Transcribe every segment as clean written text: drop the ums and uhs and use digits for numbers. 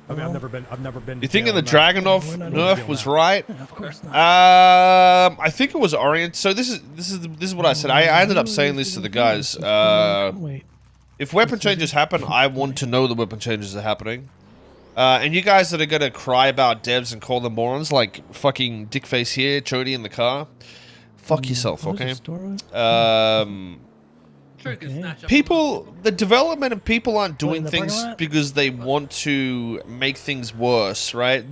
I mean, I've never been. You thinking the Dragunov Nerf was right? Yeah, of course not. I think it was Orient. So this is what I said. I ended up saying this to the guys. If weapon changes happen, I want to know the weapon changes are happening. And you guys that are gonna cry about devs and call them morons, like fucking dickface here, Chody in the car, fuck yourself, okay? People, the development of people aren't doing things because they want to make things worse, right?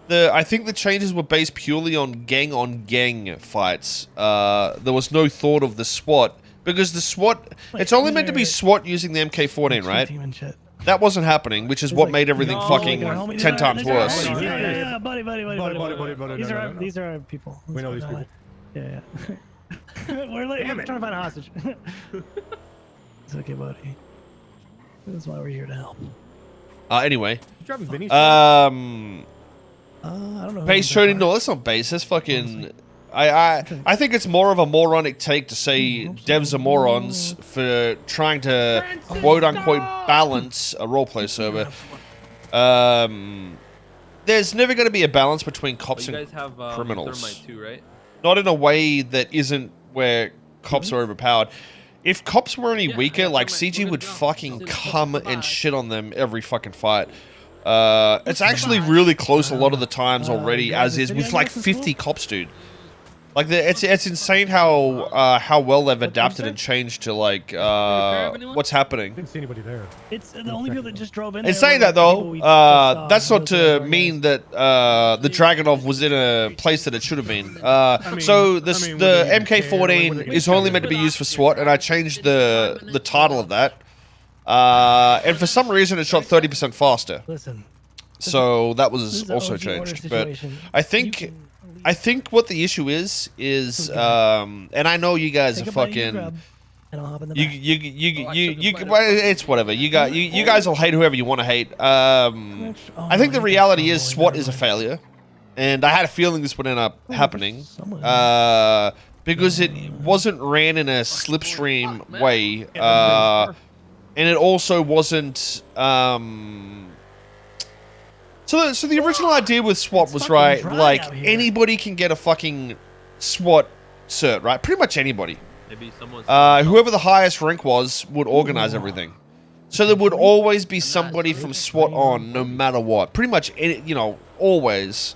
I think the changes were based purely on gang fights. There was no thought of the SWAT, because the SWAT, it's only meant to be SWAT using the MK14, right? That wasn't happening, which is what made everything fucking 10 times worse. Yeah, buddy. These are our people. We know these people. Yeah. We're trying to find a hostage. It's okay, buddy. That's why we're here to help. Anyway. I don't know. Base trading? No, that's not base. That's fucking. I think it's more of a moronic take to say devs are morons for trying to quote unquote balance a roleplay server. There's never going to be a balance between cops and criminals. Too, right? Not in a way that isn't where cops are overpowered. If cops were any weaker, like CG would fucking come and shit on them every fucking fight. It's actually really close a lot of the times already, as is with like 50 cops, dude. Like it's insane how well they've adapted and changed to like what's happening. Didn't see anybody there. It's the only people that just drove in. In saying that though, that's not to mean that the Dragunov was in a place that it should have been. So the MK14 is only meant to be used for SWAT, and I changed the title of that. And for some reason, it shot 30% faster. Listen. So that was also changed. But I think what the issue is, and I know you guys are fucking. It's whatever. You guys will hate whoever you want to hate. I think the reality is SWAT is a failure, and I had a feeling this would end up happening because it wasn't ran in a slipstream way, and it also wasn't. So the original idea with SWAT was right. Like anybody can get a fucking SWAT cert, right? Pretty much anybody. Maybe whoever the highest rank was would organize everything. So there would always be somebody from SWAT on, no matter what. Pretty much, always.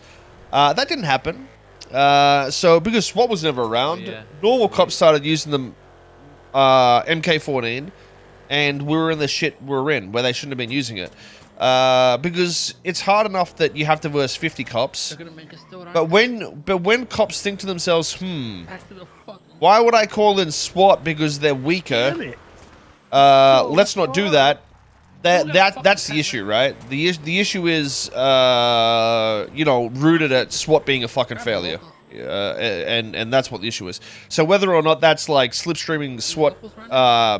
That didn't happen. So because SWAT was never around, normal cops started using the MK14, and we were in the shit we're in, where they shouldn't have been using it. Because it's hard enough that you have to verse 50 cops. But when cops think to themselves, why would I call in SWAT because they're weaker? Let's not do that. That's the issue, right? The issue is rooted at SWAT being a fucking failure. And that's what the issue is. So whether or not that's like slipstreaming SWAT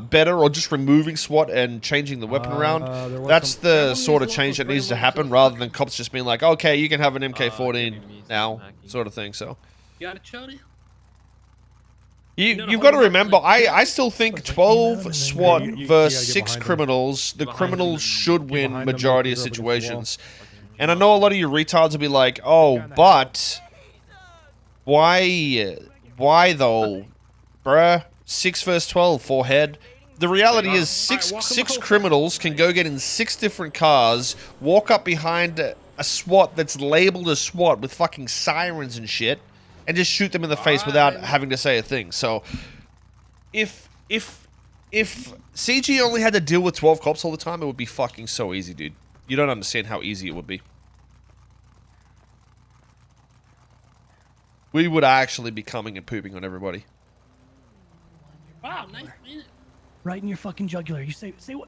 better, or just removing SWAT and changing the weapon around, that's the sort of change that needs to happen, rather than cops just being like, okay, you can have an MK14 now, sort of thing. So you've got to remember, I still think 12 SWAT versus 6 criminals, the criminals should win majority of situations. And I know a lot of you retards will be like, oh, but why though, bruh? 6 versus 12, forehead. The reality is six criminals can go get in 6 different cars, walk up behind a SWAT that's labeled as SWAT with fucking sirens and shit, and just shoot them in the face without having to say a thing. So, if CG only had to deal with 12 cops all the time, it would be fucking so easy, dude. You don't understand how easy it would be. We would actually be coming and pooping on everybody. Wow, nice. Right in your fucking jugular. You say what?